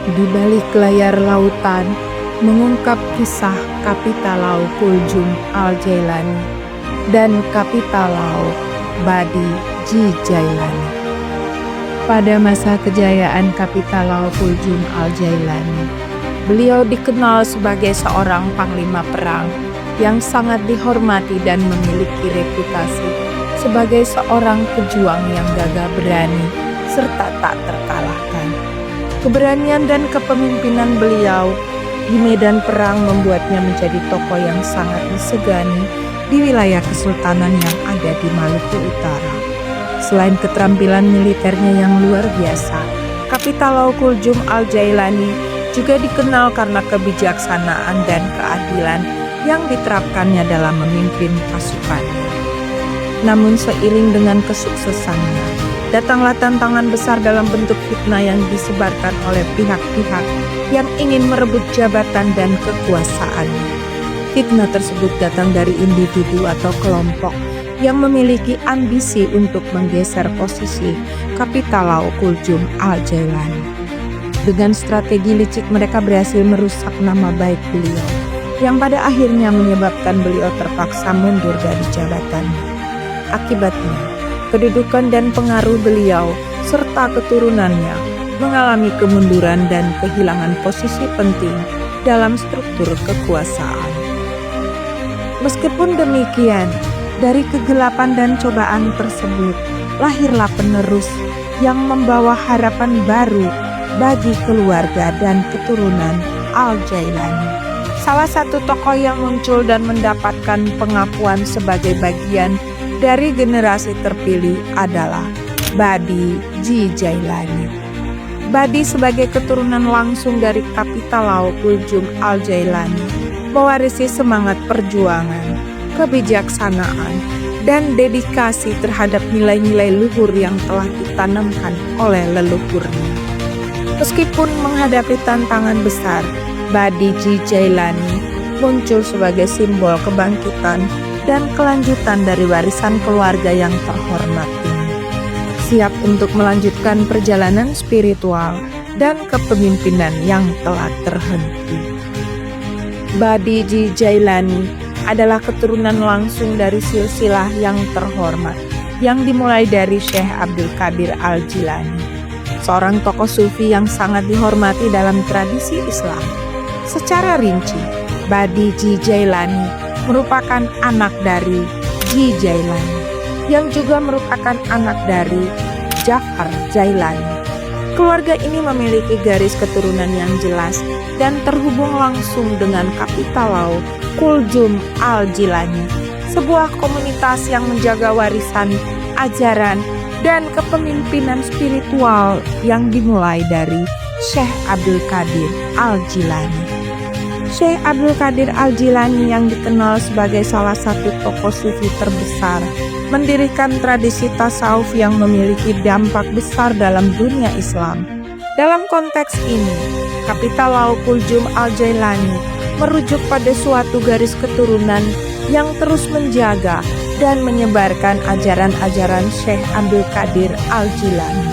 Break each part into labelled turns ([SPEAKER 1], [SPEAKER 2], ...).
[SPEAKER 1] Di balik layar lautan, mengungkap kisah Kapitalau Kuljum Al-Jailani dan Kapitalau Badi Ji Jailani. Pada masa kejayaan Kapitalau Kuljum Al-Jailani, beliau dikenal sebagai seorang panglima perang yang sangat dihormati dan memiliki reputasi sebagai seorang pejuang yang gagah berani serta tak terkalahkan. Keberanian dan kepemimpinan beliau di medan perang membuatnya menjadi tokoh yang sangat disegani di wilayah kesultanan yang ada di Maluku Utara. Selain keterampilan militernya yang luar biasa, Kapitalau Kuljum Al-Jailani juga dikenal karena kebijaksanaan dan keadilan yang diterapkannya dalam memimpin pasukannya. Namun seiring dengan kesuksesannya, datanglah tantangan besar dalam bentuk fitnah yang disebarkan oleh pihak-pihak yang ingin merebut jabatan dan kekuasaan. Fitnah tersebut datang dari individu atau kelompok yang memiliki ambisi untuk menggeser posisi Kapitalau Kuljum Al-Jailani. Dengan strategi licik mereka berhasil merusak nama baik beliau, yang pada akhirnya menyebabkan beliau terpaksa mundur dari jabatannya. Akibatnya, kedudukan dan pengaruh beliau serta keturunannya mengalami kemunduran dan kehilangan posisi penting dalam struktur kekuasaan. Meskipun demikian, dari kegelapan dan cobaan tersebut lahirlah penerus yang membawa harapan baru bagi keluarga dan keturunan Al-Jailani. Salah satu tokoh yang muncul dan mendapatkan pengakuan sebagai bagian dari generasi terpilih adalah Badi Ji Jailani. Badi sebagai keturunan langsung dari Kapitalau Kuljum Al-Jailani mewarisi semangat perjuangan, kebijaksanaan, dan dedikasi terhadap nilai-nilai luhur yang telah ditanamkan oleh leluhurnya. Meskipun menghadapi tantangan besar, Badi Ji Jailani muncul sebagai simbol kebangkitan dan kelanjutan dari warisan keluarga yang terhormat ini, siap untuk melanjutkan perjalanan spiritual dan kepemimpinan yang telah terhenti. Badi Ji Jailani adalah keturunan langsung dari silsilah yang terhormat yang dimulai dari Syekh Abdul Qadir Al-Jilani, seorang tokoh sufi yang sangat dihormati dalam tradisi Islam. Secara rinci, Badi Ji Jailani merupakan anak dari Ji Jailani, yang juga merupakan anak dari Jafar Jailani. Keluarga ini memiliki garis keturunan yang jelas dan terhubung langsung dengan Kapitalau Kuljum Al-Jilani, sebuah komunitas yang menjaga warisan, ajaran, dan kepemimpinan spiritual yang dimulai dari Syekh Abdul Qadir Al-Jilani. Syekh Abdul Qadir Al-Jilani yang dikenal sebagai salah satu tokoh sufi terbesar, mendirikan tradisi tasawuf yang memiliki dampak besar dalam dunia Islam. Dalam konteks ini, Kapitalau Kuljum Al-Jailani merujuk pada suatu garis keturunan yang terus menjaga dan menyebarkan ajaran-ajaran Syekh Abdul Qadir Al-Jilani,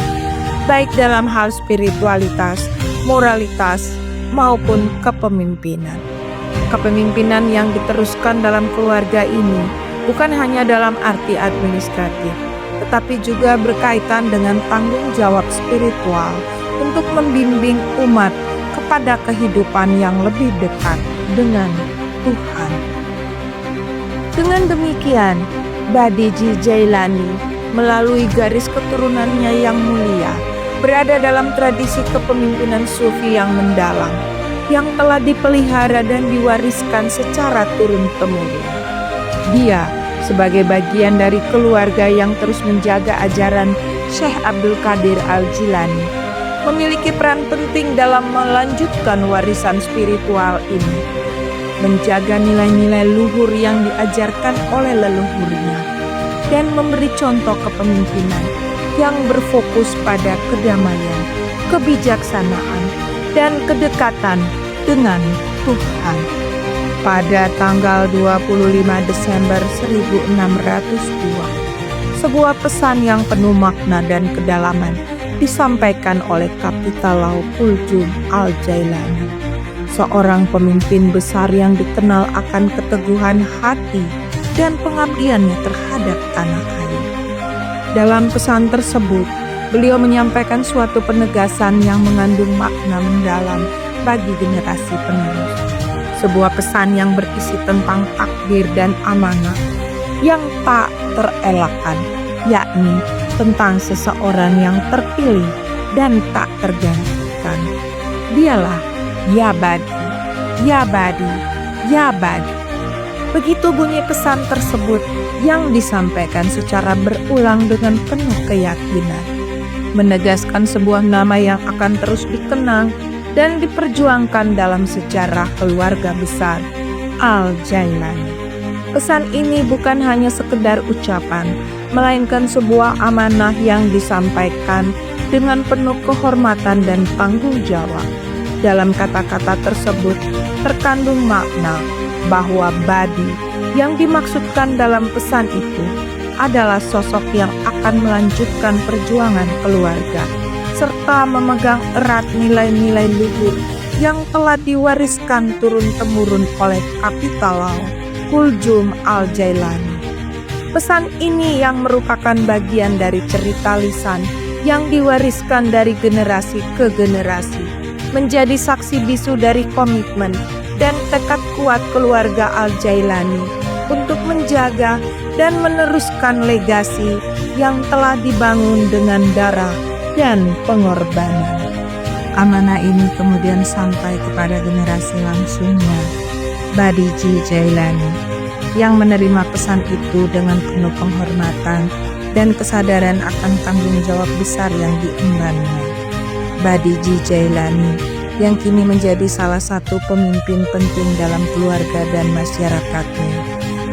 [SPEAKER 1] baik dalam hal spiritualitas, moralitas, maupun kepemimpinan. Kepemimpinan yang diteruskan dalam keluarga ini bukan hanya dalam arti administratif, tetapi juga berkaitan dengan tanggung jawab spiritual untuk membimbing umat kepada kehidupan yang lebih dekat dengan Tuhan. Dengan demikian, Badi Ji Jailani melalui garis keturunannya yang mulia berada dalam tradisi kepemimpinan sufi yang mendalam, yang telah dipelihara dan diwariskan secara turun-temurun. Dia, sebagai bagian dari keluarga yang terus menjaga ajaran Syekh Abdul Qadir Al-Jilani, memiliki peran penting dalam melanjutkan warisan spiritual ini, menjaga nilai-nilai luhur yang diajarkan oleh leluhurnya, dan memberi contoh kepemimpinan yang berfokus pada kedamaian, kebijaksanaan, dan kedekatan dengan Tuhan. Pada tanggal 25 Desember 1602, sebuah pesan yang penuh makna dan kedalaman disampaikan oleh Kapitalau Kuljum Al-Jailani, seorang pemimpin besar yang dikenal akan keteguhan hati dan pengabdiannya terhadap tanah air. Dalam pesan tersebut, beliau menyampaikan suatu penegasan yang mengandung makna mendalam bagi generasi penerus. Sebuah pesan yang berisi tentang takdir dan amanah yang tak terelakkan, yakni tentang seseorang yang terpilih dan tak tergantikan. Dialah Yabadi, Yabadi, Yabadi. Begitu bunyi pesan tersebut yang disampaikan secara berulang dengan penuh keyakinan, menegaskan sebuah nama yang akan terus dikenang dan diperjuangkan dalam sejarah keluarga besar Al-Jailani. Pesan ini bukan hanya sekedar ucapan, melainkan sebuah amanah yang disampaikan dengan penuh kehormatan dan tanggung jawab. Dalam kata-kata tersebut terkandung makna bahwa Badi yang dimaksudkan dalam pesan itu adalah sosok yang akan melanjutkan perjuangan keluarga serta memegang erat nilai-nilai luhur yang telah diwariskan turun-temurun oleh Kapitalau Kuljum Al-Jailani. Pesan ini yang merupakan bagian dari cerita lisan yang diwariskan dari generasi ke generasi, menjadi saksi bisu dari komitmen dan tekad kuat keluarga Al-Jailani untuk menjaga dan meneruskan legasi yang telah dibangun dengan darah dan pengorbanan. Amanah ini kemudian sampai kepada generasi langsungnya, Badi Ji Jailani, yang menerima pesan itu dengan penuh penghormatan dan kesadaran akan tanggung jawab besar yang diembannya. Badi Ji Jailani yang kini menjadi salah satu pemimpin penting dalam keluarga dan masyarakatnya,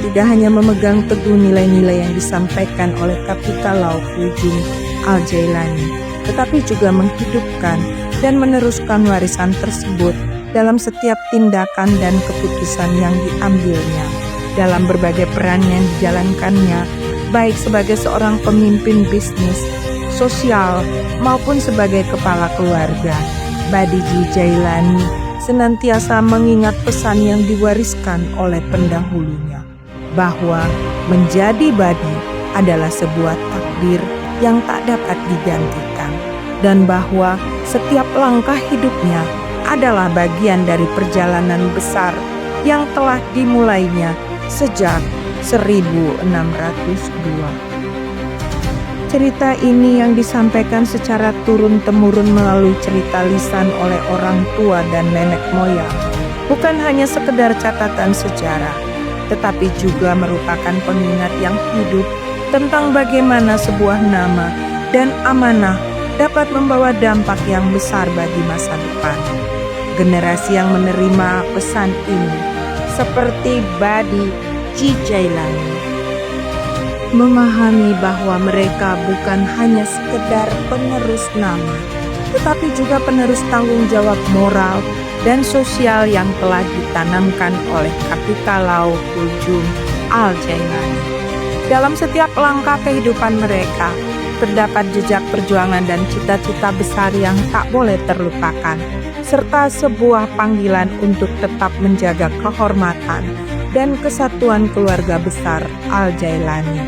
[SPEAKER 1] tidak hanya memegang teguh nilai-nilai yang disampaikan oleh Kapitalau Kuljum Al-Jailani, tetapi juga menghidupkan dan meneruskan warisan tersebut dalam setiap tindakan dan keputusan yang diambilnya, dalam berbagai peran yang dijalankannya, baik sebagai seorang pemimpin bisnis, sosial, maupun sebagai kepala keluarga. Badi Ji Jailani senantiasa mengingat pesan yang diwariskan oleh pendahulunya, bahwa menjadi Badi adalah sebuah takdir yang tak dapat digantikan, dan bahwa setiap langkah hidupnya adalah bagian dari perjalanan besar yang telah dimulainya sejak 1602. Cerita ini yang disampaikan secara turun-temurun melalui cerita lisan oleh orang tua dan nenek moyang bukan hanya sekedar catatan sejarah, tetapi juga merupakan pengingat yang hidup tentang bagaimana sebuah nama dan amanah dapat membawa dampak yang besar bagi masa depan. Generasi yang menerima pesan ini, seperti Badi Ji Jailani, memahami bahwa mereka bukan hanya sekedar penerus nama, tetapi juga penerus tanggung jawab moral dan sosial yang telah ditanamkan oleh Kapitalau Kuljum Al-Jailani. Dalam setiap langkah kehidupan mereka, terdapat jejak perjuangan dan cita-cita besar yang tak boleh terlupakan, serta sebuah panggilan untuk tetap menjaga kehormatan dan kesatuan keluarga besar Al-Jailani.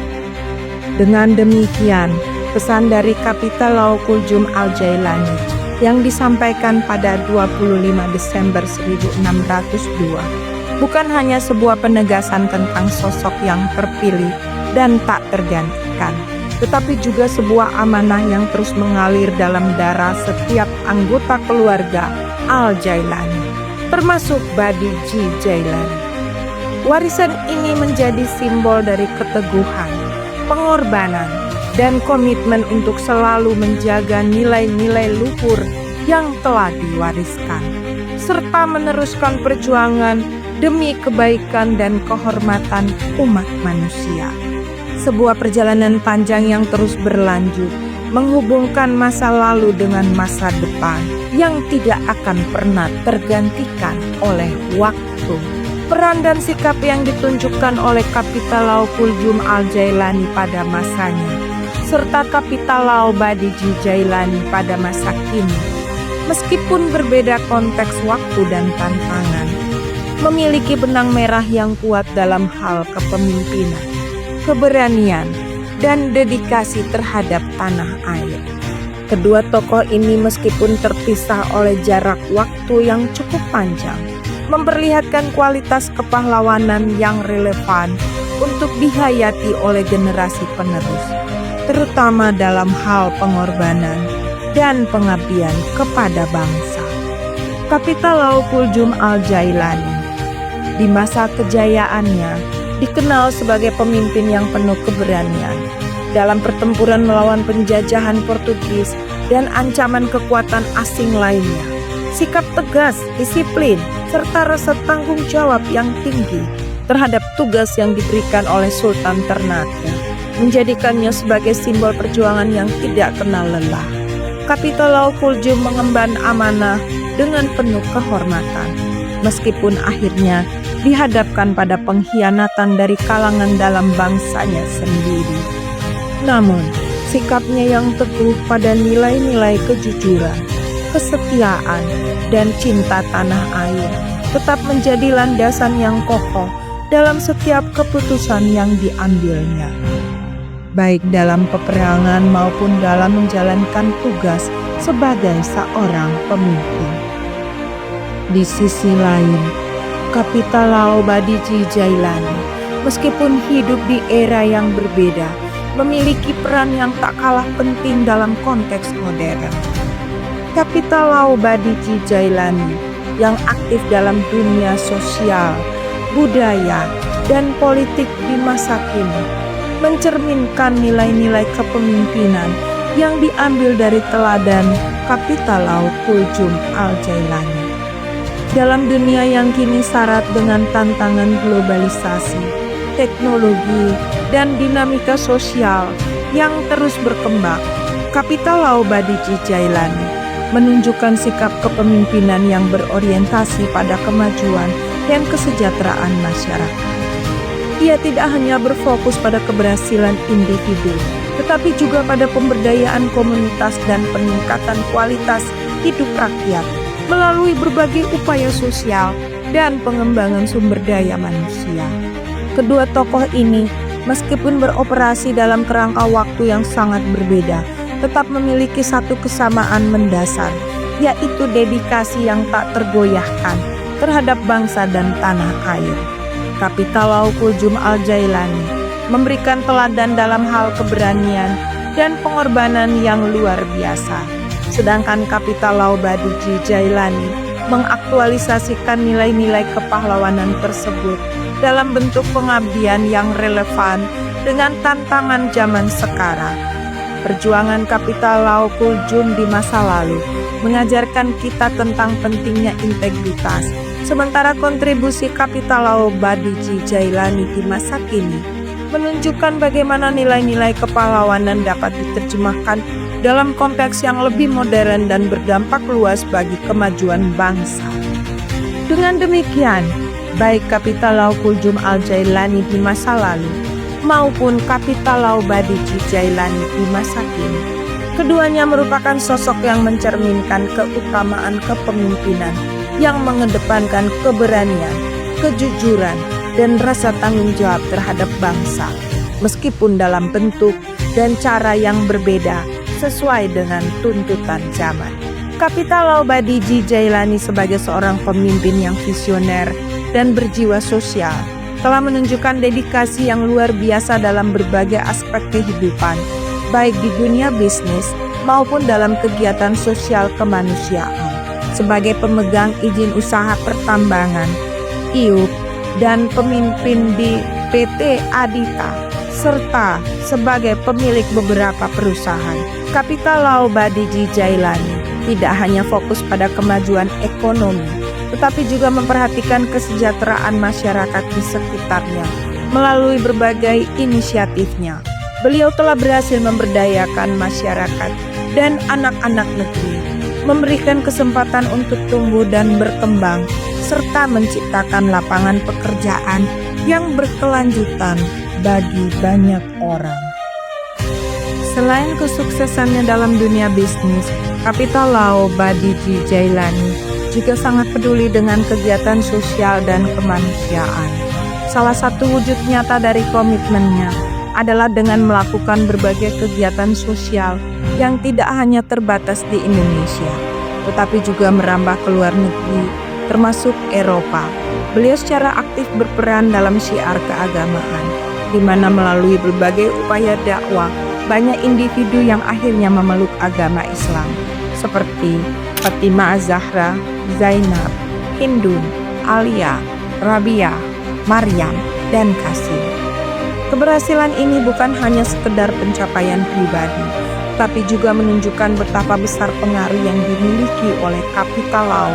[SPEAKER 1] Dengan demikian, pesan dari Kapitalau Kuljum Al-Jailani yang disampaikan pada 25 Desember 1602 bukan hanya sebuah penegasan tentang sosok yang terpilih dan tak tergantikan, tetapi juga sebuah amanah yang terus mengalir dalam darah setiap anggota keluarga Al-Jailani, termasuk Badi Ji Jailani. Warisan ini menjadi simbol dari keteguhan, pengorbanan, dan komitmen untuk selalu menjaga nilai-nilai luhur yang telah diwariskan, serta meneruskan perjuangan demi kebaikan dan kehormatan umat manusia. Sebuah perjalanan panjang yang terus berlanjut, menghubungkan masa lalu dengan masa depan yang tidak akan pernah tergantikan oleh waktu. Peran dan sikap yang ditunjukkan oleh Kapitalau Kuljum Al-Jailani pada masanya serta Kapitalau Badiji Jailani pada masa kini, meskipun berbeda konteks waktu dan tantangan, memiliki benang merah yang kuat dalam hal kepemimpinan, keberanian, dan dedikasi terhadap tanah air. Kedua tokoh ini meskipun terpisah oleh jarak waktu yang cukup panjang, memperlihatkan kualitas kepahlawanan yang relevan untuk dihayati oleh generasi penerus, terutama dalam hal pengorbanan dan pengabdian kepada bangsa. Kapitalau Kuljum Al-Jailani di masa kejayaannya dikenal sebagai pemimpin yang penuh keberanian dalam pertempuran melawan penjajahan Portugis dan ancaman kekuatan asing lainnya. Sikap tegas, disiplin, serta rasa tanggung jawab yang tinggi terhadap tugas yang diberikan oleh Sultan Ternate menjadikannya sebagai simbol perjuangan yang tidak kenal lelah. Kapitalau Kuljum mengemban amanah dengan penuh kehormatan, meskipun akhirnya dihadapkan pada pengkhianatan dari kalangan dalam bangsanya sendiri. Namun, sikapnya yang teguh pada nilai-nilai kejujuran, kesetiaan, dan cinta tanah air tetap menjadi landasan yang kokoh dalam setiap keputusan yang diambilnya, baik dalam peperangan maupun dalam menjalankan tugas sebagai seorang pemimpin. Di sisi lain, Kapitalau Badiji Jailani, meskipun hidup di era yang berbeda, memiliki peran yang tak kalah penting dalam konteks modern. Kapitalau Badiji Jailani yang aktif dalam dunia sosial, budaya, dan politik di masa kini mencerminkan nilai-nilai kepemimpinan yang diambil dari teladan Kapitalau Kuljum Al-Jailani. Dalam dunia yang kini syarat dengan tantangan globalisasi, teknologi, dan dinamika sosial yang terus berkembang, Kapitalau Badiji Jailani menunjukkan sikap kepemimpinan yang berorientasi pada kemajuan dan kesejahteraan masyarakat. Ia tidak hanya berfokus pada keberhasilan individu, tetapi juga pada pemberdayaan komunitas dan peningkatan kualitas hidup rakyat melalui berbagai upaya sosial dan pengembangan sumber daya manusia. Kedua tokoh ini, meskipun beroperasi dalam kerangka waktu yang sangat berbeda, tetap memiliki satu kesamaan mendasar, yaitu dedikasi yang tak tergoyahkan terhadap bangsa dan tanah air. Kapitalau Kuljum Al-Jailani memberikan teladan dalam hal keberanian dan pengorbanan yang luar biasa, sedangkan Kapitalau Badiji Jailani mengaktualisasikan nilai-nilai kepahlawanan tersebut dalam bentuk pengabdian yang relevan dengan tantangan zaman sekarang. Perjuangan Kapitalau Kuljum di masa lalu mengajarkan kita tentang pentingnya integritas, sementara kontribusi Kapitalau Badiji Jailani di masa kini menunjukkan bagaimana nilai-nilai kepahlawanan dapat diterjemahkan dalam konteks yang lebih modern dan berdampak luas bagi kemajuan bangsa. Dengan demikian, baik Kapitalau Kuljum Al-Jailani di masa lalu maupun Kapitalau Badiji Jailani di masa kini, keduanya merupakan sosok yang mencerminkan keutamaan kepemimpinan yang mengedepankan keberanian, kejujuran, dan rasa tanggung jawab terhadap bangsa, meskipun dalam bentuk dan cara yang berbeda sesuai dengan tuntutan zaman. Kapitalau Badiji Jailani sebagai seorang pemimpin yang visioner dan berjiwa sosial telah menunjukkan dedikasi yang luar biasa dalam berbagai aspek kehidupan, baik di dunia bisnis maupun dalam kegiatan sosial kemanusiaan. Sebagai pemegang izin usaha pertambangan, IUP, dan pemimpin di PT Adita, serta sebagai pemilik beberapa perusahaan, Kapitalau Badiji Jailani tidak hanya fokus pada kemajuan ekonomi, tetapi juga memperhatikan kesejahteraan masyarakat di sekitarnya. Melalui berbagai inisiatifnya, beliau telah berhasil memberdayakan masyarakat dan anak-anak negeri, memberikan kesempatan untuk tumbuh dan berkembang, serta menciptakan lapangan pekerjaan yang berkelanjutan bagi banyak orang. Selain kesuksesannya dalam dunia bisnis, Kapital Lau Badiji Jailani juga sangat peduli dengan kegiatan sosial dan kemanusiaan. Salah satu wujud nyata dari komitmennya adalah dengan melakukan berbagai kegiatan sosial yang tidak hanya terbatas di Indonesia, tetapi juga merambah ke luar negeri, termasuk Eropa. Beliau secara aktif berperan dalam syiar keagamaan, di mana melalui berbagai upaya dakwah, banyak individu yang akhirnya memeluk agama Islam, seperti Fatimah Az-Zahra, Zainab, Hindun, Alia, Rabia, Maryam, dan Qasim. Keberhasilan ini bukan hanya sekedar pencapaian pribadi, tapi juga menunjukkan betapa besar pengaruh yang dimiliki oleh Kapital Lau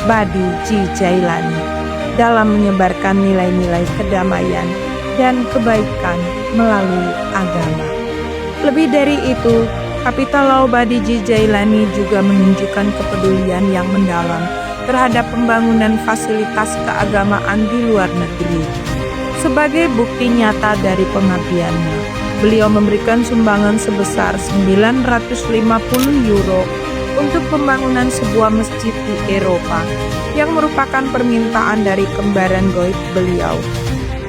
[SPEAKER 1] Badiji Jailani dalam menyebarkan nilai-nilai kedamaian dan kebaikan melalui agama. Lebih dari itu, Kapital Lau Badiji Jailani juga menunjukkan kepedulian yang mendalam terhadap pembangunan fasilitas keagamaan di luar negeri. Sebagai bukti nyata dari pengabdiannya, beliau memberikan sumbangan sebesar 950 euro untuk pembangunan sebuah masjid di Eropa yang merupakan permintaan dari kembaran gaib beliau,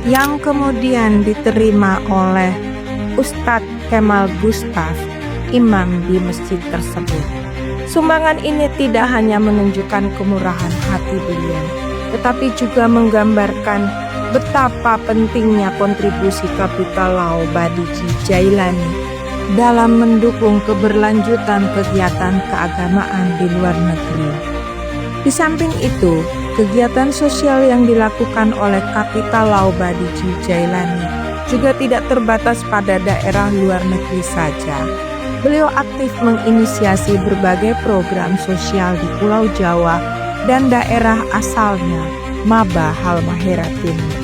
[SPEAKER 1] yang kemudian diterima oleh Ustadz Kemal Gustaf, imam di masjid tersebut. Sumbangan ini tidak hanya menunjukkan kemurahan hati beliau, tetapi juga menggambarkan betapa pentingnya kontribusi Kapital Lau Badiji Jailani dalam mendukung keberlanjutan kegiatan keagamaan di luar negeri. Di samping itu, kegiatan sosial yang dilakukan oleh Kapital Lau Badiji Jailani juga tidak terbatas pada daerah luar negeri saja. Beliau aktif menginisiasi berbagai program sosial di Pulau Jawa dan daerah asalnya, Maba Halmahera Timur.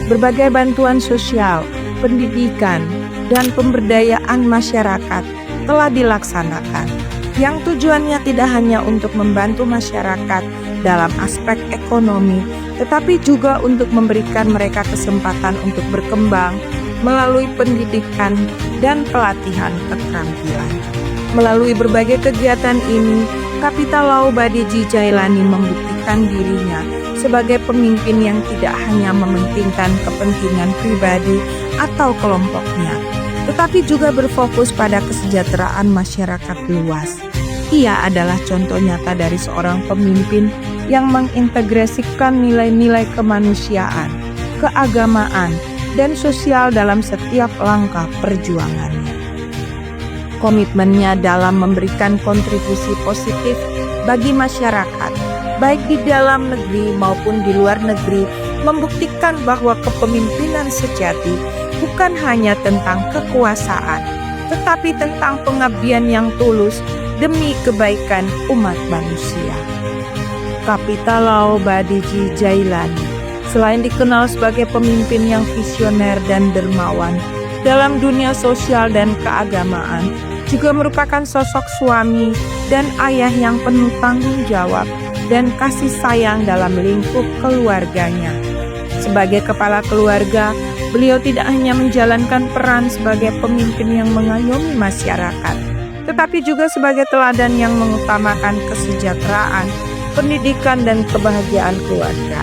[SPEAKER 1] Berbagai bantuan sosial, pendidikan, dan pemberdayaan masyarakat telah dilaksanakan, yang tujuannya tidak hanya untuk membantu masyarakat dalam aspek ekonomi, tetapi juga untuk memberikan mereka kesempatan untuk berkembang melalui pendidikan dan pelatihan keterampilan. Melalui berbagai kegiatan ini, Kapital Lau Badiji Jailani membuktikan dirinya sebagai pemimpin yang tidak hanya mementingkan kepentingan pribadi atau kelompoknya, tetapi juga berfokus pada kesejahteraan masyarakat luas. Ia adalah contoh nyata dari seorang pemimpin yang mengintegrasikan nilai-nilai kemanusiaan, keagamaan, dan sosial dalam setiap langkah perjuangannya. Komitmennya dalam memberikan kontribusi positif bagi masyarakat, baik di dalam negeri maupun di luar negeri, membuktikan bahwa kepemimpinan sejati bukan hanya tentang kekuasaan, tetapi tentang pengabdian yang tulus demi kebaikan umat manusia. Kapital Lau Badiji Jailani selain dikenal sebagai pemimpin yang visioner dan dermawan dalam dunia sosial dan keagamaan, juga merupakan sosok suami dan ayah yang penuh tanggung jawab dan kasih sayang dalam lingkup keluarganya. Sebagai kepala keluarga, beliau tidak hanya menjalankan peran sebagai pemimpin yang mengayomi masyarakat, tetapi juga sebagai teladan yang mengutamakan kesejahteraan, pendidikan, dan kebahagiaan keluarga.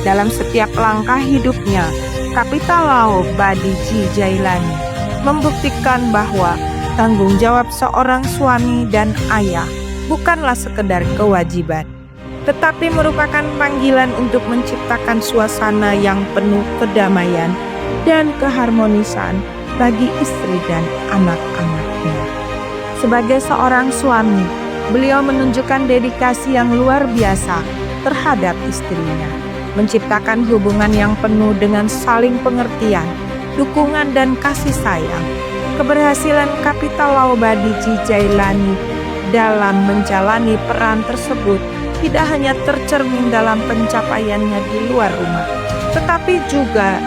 [SPEAKER 1] Dalam setiap langkah hidupnya, Kapital Lau Badiji Jailani membuktikan bahwa tanggung jawab seorang suami dan ayah bukanlah sekedar kewajiban, tetapi merupakan panggilan untuk menciptakan suasana yang penuh kedamaian dan keharmonisan bagi istri dan anak-anaknya. Sebagai seorang suami, beliau menunjukkan dedikasi yang luar biasa terhadap istrinya, menciptakan hubungan yang penuh dengan saling pengertian, dukungan, dan kasih sayang. Keberhasilan Kapital Lau Badiji Jailani dalam menjalani peran tersebut tidak hanya tercermin dalam pencapaiannya di luar rumah, tetapi juga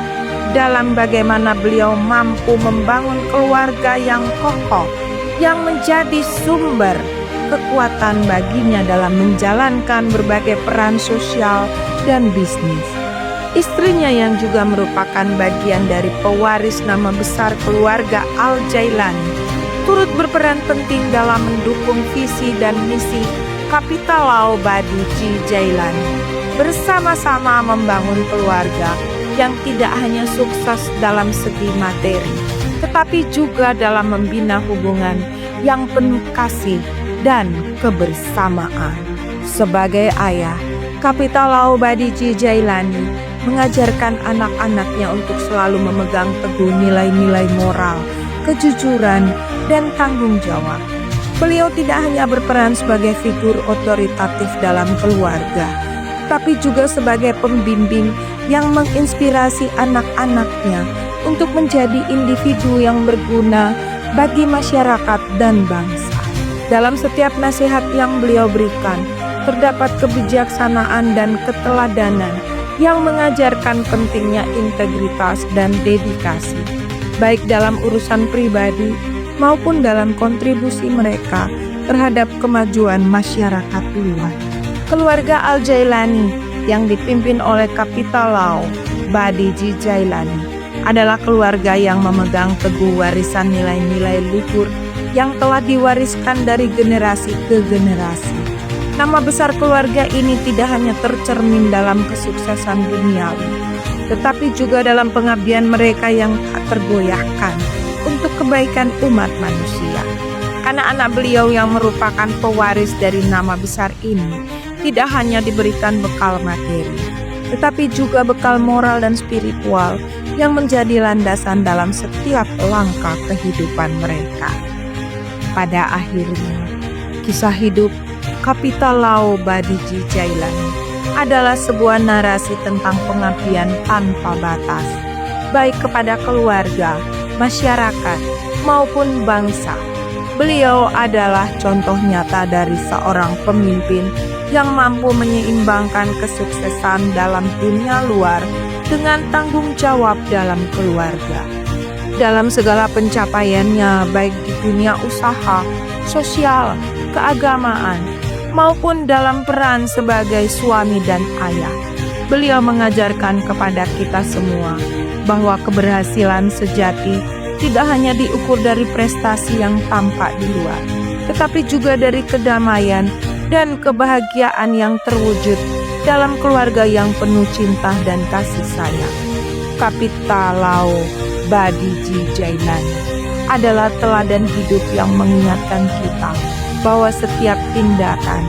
[SPEAKER 1] dalam bagaimana beliau mampu membangun keluarga yang kokoh, yang menjadi sumber kekuatan baginya dalam menjalankan berbagai peran sosial dan bisnis. Istrinya yang juga merupakan bagian dari pewaris nama besar keluarga Al-Jailani turut berperan penting dalam mendukung visi dan misi Kapital Lau Badi Ji Jailani, bersama-sama membangun keluarga yang tidak hanya sukses dalam segi materi, tetapi juga dalam membina hubungan yang penuh kasih dan kebersamaan. Sebagai ayah, Kapital Lau Badi Ji Jailani mengajarkan anak-anaknya untuk selalu memegang teguh nilai-nilai moral, kejujuran, dan tanggung jawab. Beliau tidak hanya berperan sebagai figur otoritatif dalam keluarga, tapi juga sebagai pembimbing yang menginspirasi anak-anaknya untuk menjadi individu yang berguna bagi masyarakat dan bangsa. Dalam setiap nasihat yang beliau berikan, terdapat kebijaksanaan dan keteladanan yang mengajarkan pentingnya integritas dan dedikasi, baik dalam urusan pribadi maupun dalam kontribusi mereka terhadap kemajuan masyarakat luas. Keluarga Al-Jailani yang dipimpin oleh Kapital Lau Badi Ji Jailani adalah keluarga yang memegang teguh warisan nilai-nilai luhur yang telah diwariskan dari generasi ke generasi. Nama besar keluarga ini tidak hanya tercermin dalam kesuksesan duniawi, tetapi juga dalam pengabdian mereka yang tak tergoyahkan untuk kebaikan umat manusia. Anak-anak beliau yang merupakan pewaris dari nama besar ini tidak hanya diberikan bekal materi, tetapi juga bekal moral dan spiritual yang menjadi landasan dalam setiap langkah kehidupan mereka. Pada akhirnya, kisah hidup Kapital Lau Badi Ji Jailani adalah sebuah narasi tentang pengabdian tanpa batas, baik kepada keluarga, masyarakat, maupun bangsa. Beliau adalah contoh nyata dari seorang pemimpin yang mampu menyeimbangkan kesuksesan dalam dunia luar dengan tanggung jawab dalam keluarga. Dalam segala pencapaiannya, baik di dunia usaha, sosial, keagamaan, maupun dalam peran sebagai suami dan ayah, beliau mengajarkan kepada kita semua bahwa keberhasilan sejati tidak hanya diukur dari prestasi yang tampak di luar, tetapi juga dari kedamaian dan kebahagiaan yang terwujud dalam keluarga yang penuh cinta dan kasih sayang. Kapital Lau Badi Ji Jailani adalah teladan hidup yang mengingatkan kita bahwa setiap tindakan,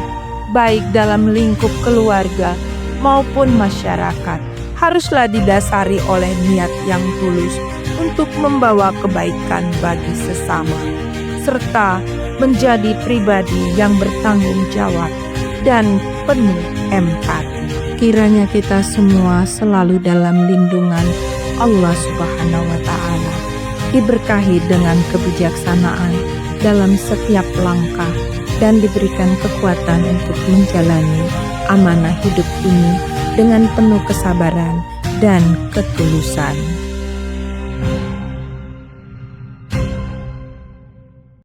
[SPEAKER 1] baik dalam lingkup keluarga maupun masyarakat, haruslah didasari oleh niat yang tulus untuk membawa kebaikan bagi sesama, serta menjadi pribadi yang bertanggung jawab dan penuh empati. Kiranya kita semua selalu dalam lindungan Allah Subhanahu wa Ta'ala, diberkahi dengan kebijaksanaan dalam setiap langkah, dan diberikan kekuatan untuk menjalani amanah hidup ini dengan penuh kesabaran dan ketulusan.